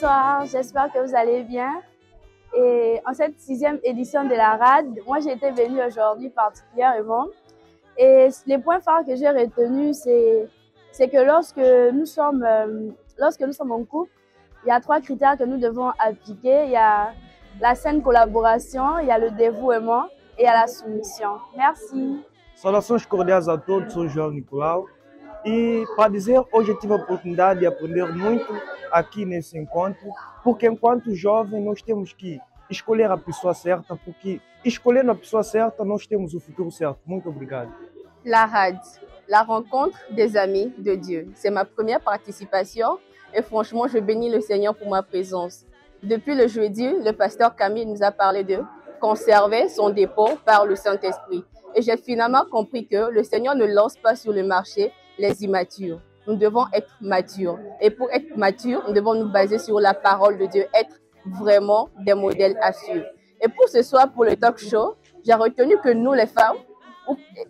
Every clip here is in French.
Bonsoir, j'espère que vous allez bien. Et en cette 6e édition de la RAD, moi j'ai été venue aujourd'hui particulièrement. Et les points phares que j'ai retenus, c'est que lorsque nous sommes en couple, il y a 3 critères que nous devons appliquer. Il y a la saine collaboration, il y a le dévouement et il y a la soumission. Merci. Saudações cordiais a todos, sou João Nicolau. E para dizer, hoje eu tive a oportunidade de aprender muito aqui nesse encontro, porque enquanto jovem nós temos que escolher a pessoa certa, porque escolhendo a pessoa certa nós temos o futuro certo. Muito obrigado. La RAD, la rencontre des amis de Dieu. C'est ma première participation et franchement, je bénis le Seigneur pour ma présence. Depuis le jeudi, le pasteur Camille nous a parlé de conserver son dépôt par le Saint-Esprit. Et j'ai finalement compris que le Seigneur ne lance pas sur le marché les immatures. Nous devons être matures. Et pour être matures, nous devons nous baser sur la parole de Dieu, être vraiment des modèles à suivre. Et pour ce soir, pour le talk show, j'ai retenu que nous, les femmes,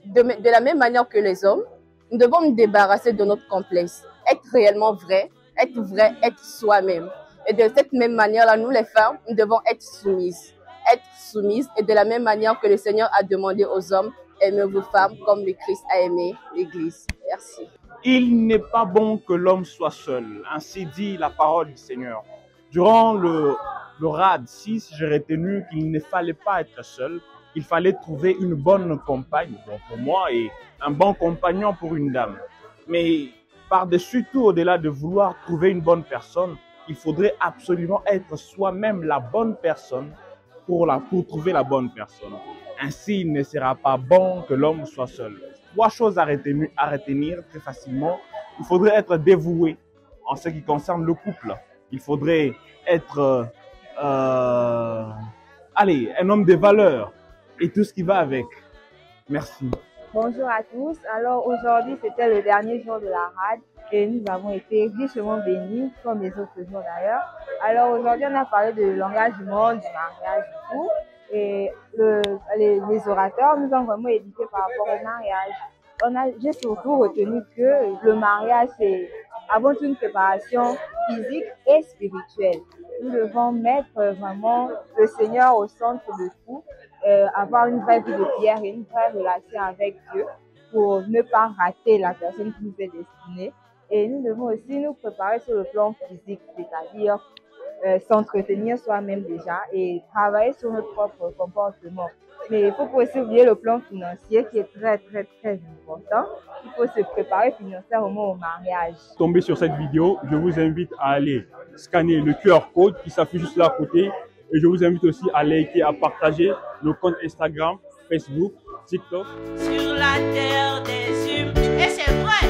de la même manière que les hommes, nous devons nous débarrasser de notre complexe. Être réellement vrai, être soi-même. Et de cette même manière-là, nous, les femmes, nous devons être soumises. Être soumises et de la même manière que le Seigneur a demandé aux hommes, aimez vos femmes comme le Christ a aimé l'Église. Merci. Il n'est pas bon que l'homme soit seul, ainsi dit la parole du Seigneur. Durant le RAD 6, j'ai retenu qu'il ne fallait pas être seul, il fallait trouver une bonne compagne pour moi et un bon compagnon pour une dame. Mais par-dessus tout, au-delà de vouloir trouver une bonne personne, il faudrait absolument être soi-même la bonne personne pour trouver la bonne personne. Ainsi, il ne sera pas bon que l'homme soit seul. 3 choses à retenir très facilement. Il faudrait être dévoué en ce qui concerne le couple. Il faudrait être un homme de valeur et tout ce qui va avec. Merci. Bonjour à tous. Alors aujourd'hui, c'était le dernier jour de la RAD et nous avons été richement bénis, comme les autres jours d'ailleurs. Alors aujourd'hui, on a parlé de l'engagement, du mariage et tout. Et les orateurs nous ont vraiment éduqués par rapport au mariage. J'ai surtout retenu que le mariage, c'est avant tout une préparation physique et spirituelle. Nous devons mettre vraiment le Seigneur au centre de tout, avoir une vraie vie de prière et une vraie relation avec Dieu pour ne pas rater la personne qui nous est destinée. Et nous devons aussi nous préparer sur le plan physique, c'est-à-dire s'entretenir soi-même déjà et travailler sur notre propre comportement. Mais il ne faut pas aussi oublier le plan financier qui est très, très, très important. Il faut se préparer financièrement au mariage. Tombez sur cette vidéo, je vous invite à aller scanner le QR code qui s'affiche juste là à côté. Et je vous invite aussi à liker, à partager nos comptes Instagram, Facebook, TikTok. Sur la terre des humains, et c'est vrai.